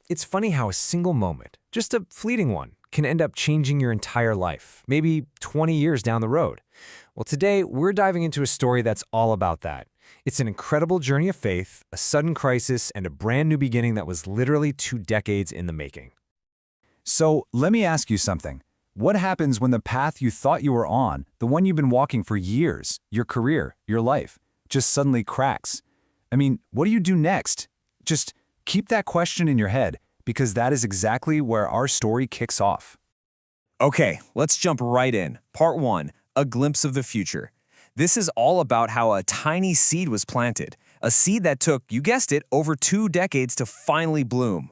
It's funny how a single moment, just a fleeting one, can end up changing your entire life, maybe 20 years down the road. Well, today we're diving into a story that's all about that. It's an incredible journey of faith, a sudden crisis, and a brand new beginning that was literally 2 decades in the making. So let me ask you something. What happens when the path you thought you were on, the one you've been walking for years, your career, your life, just suddenly cracks? I mean, what do you do next? Just keep that question in your head, because that is exactly where our story kicks off. Okay, let's jump right in. Part 1, a glimpse of the future. This is all about how a tiny seed was planted, a seed that took, you guessed it, over 2 decades to finally bloom.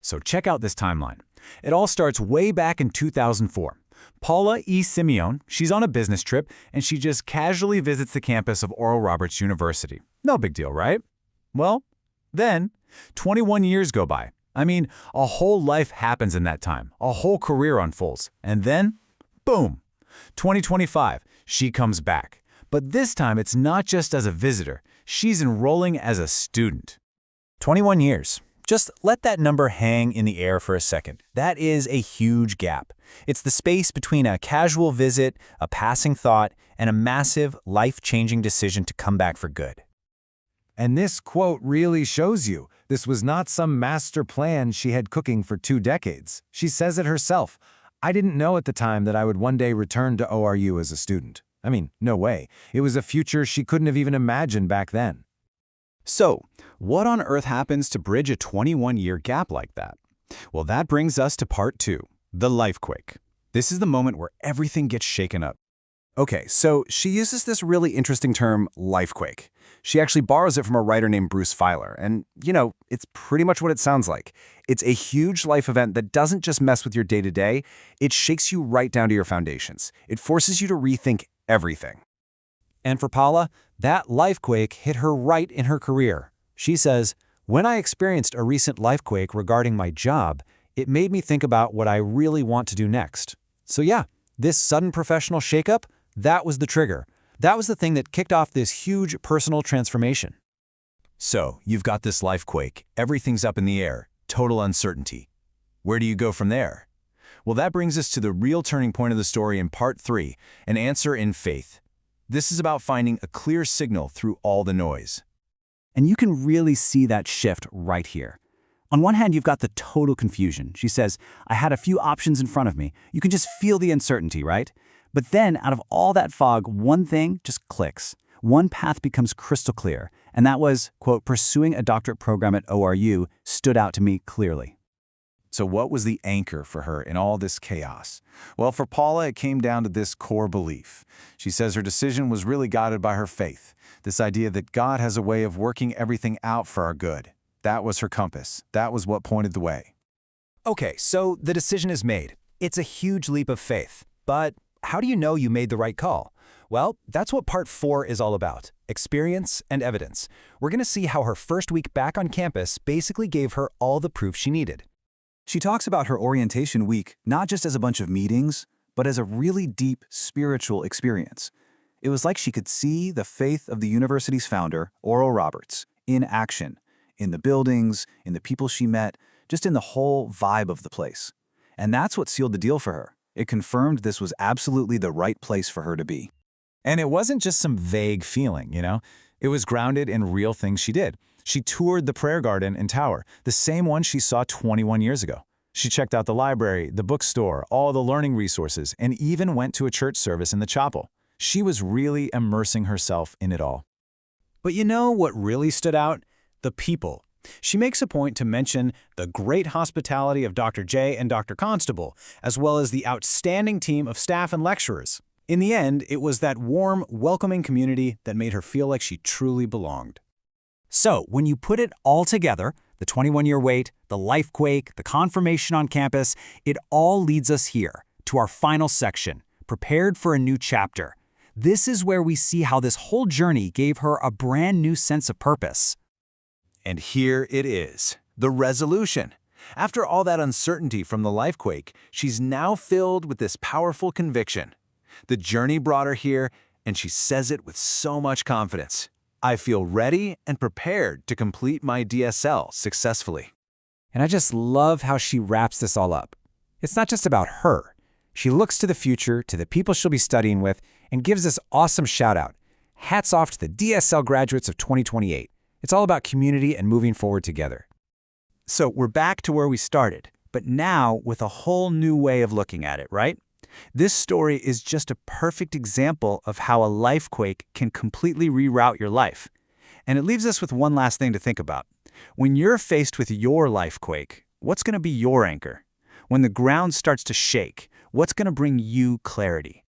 So check out this timeline. It all starts way back in 2004. Paula Simeon, she's on a business trip, and she just casually visits the campus of Oral Roberts University. No big deal, right? Well, then, 21 years go by. I mean, a whole life happens in that time. A whole career unfolds. And then, boom! 2025, she comes back. But this time, it's not just as a visitor. She's enrolling as a student. 21 years. Just let that number hang in the air for a second. That is a huge gap. It's the space between a casual visit, a passing thought, and a massive, life-changing decision to come back for good. And this quote really shows you this was not some master plan she had cooking for 2 decades. She says it herself. I didn't know at the time that I would one day return to ORU as a student. I mean, no way. It was a future she couldn't have even imagined back then. So, what on earth happens to bridge a 21-year gap like that? Well, that brings us to part 2, the lifequake. This is the moment where everything gets shaken up. Okay, so she uses this really interesting term, lifequake. She actually borrows it from a writer named Bruce Feiler, and, it's pretty much what it sounds like. It's a huge life event that doesn't just mess with your day-to-day, it shakes you right down to your foundations. It forces you to rethink everything. And for Paula, that lifequake hit her right in her career. She says, "When I experienced a recent lifequake regarding my job, it made me think about what I really want to do next." So yeah, this sudden professional shakeup, that was the trigger. That was the thing that kicked off this huge personal transformation. So, you've got this lifequake, everything's up in the air, total uncertainty. Where do you go from there? Well, that brings us to the real turning point of the story in part 3, an answer in faith. This is about finding a clear signal through all the noise. And you can really see that shift right here. On one hand, you've got the total confusion. She says, I had a few options in front of me. You can just feel the uncertainty, right? But then, out of all that fog, one thing just clicks. One path becomes crystal clear, and that was, quote, pursuing a doctorate program at ORU stood out to me clearly. So what was the anchor for her in all this chaos? Well, for Paula, it came down to this core belief. She says her decision was really guided by her faith, this idea that God has a way of working everything out for our good. That was her compass. That was what pointed the way. Okay, so the decision is made. It's a huge leap of faith. But how do you know you made the right call? Well, that's what part 4 is all about, experience and evidence. We're going to see how her first week back on campus basically gave her all the proof she needed. She talks about her orientation week not just as a bunch of meetings, but as a really deep spiritual experience. It was like she could see the faith of the university's founder, Oral Roberts, in action, in the buildings, in the people she met, just in the whole vibe of the place. And that's what sealed the deal for her. It confirmed this was absolutely the right place for her to be. And it wasn't just some vague feeling, It was grounded in real things she did. She toured the prayer garden and tower, the same one she saw 21 years ago. She checked out the library, the bookstore, all the learning resources, and even went to a church service in the chapel. She was really immersing herself in it all. But you know what really stood out? The people. She makes a point to mention the great hospitality of Dr. J and Dr. Constable, as well as the outstanding team of staff and lecturers. In the end, it was that warm, welcoming community that made her feel like she truly belonged. So, when you put it all together, the 21-year wait, the lifequake, the confirmation on campus, it all leads us here, to our final section, prepared for a new chapter. This is where we see how this whole journey gave her a brand new sense of purpose. And here it is, the resolution. After all that uncertainty from the lifequake, she's now filled with this powerful conviction. The journey brought her here, and she says it with so much confidence. I feel ready and prepared to complete my DSL successfully. And I just love how she wraps this all up. It's not just about her. She looks to the future, to the people she'll be studying with, and gives this awesome shout out. Hats off to the DSL graduates of 2028. It's all about community and moving forward together. So we're back to where we started, but now with a whole new way of looking at it, right? This story is just a perfect example of how a lifequake can completely reroute your life. And it leaves us with one last thing to think about. When you're faced with your lifequake, what's going to be your anchor? When the ground starts to shake, what's going to bring you clarity?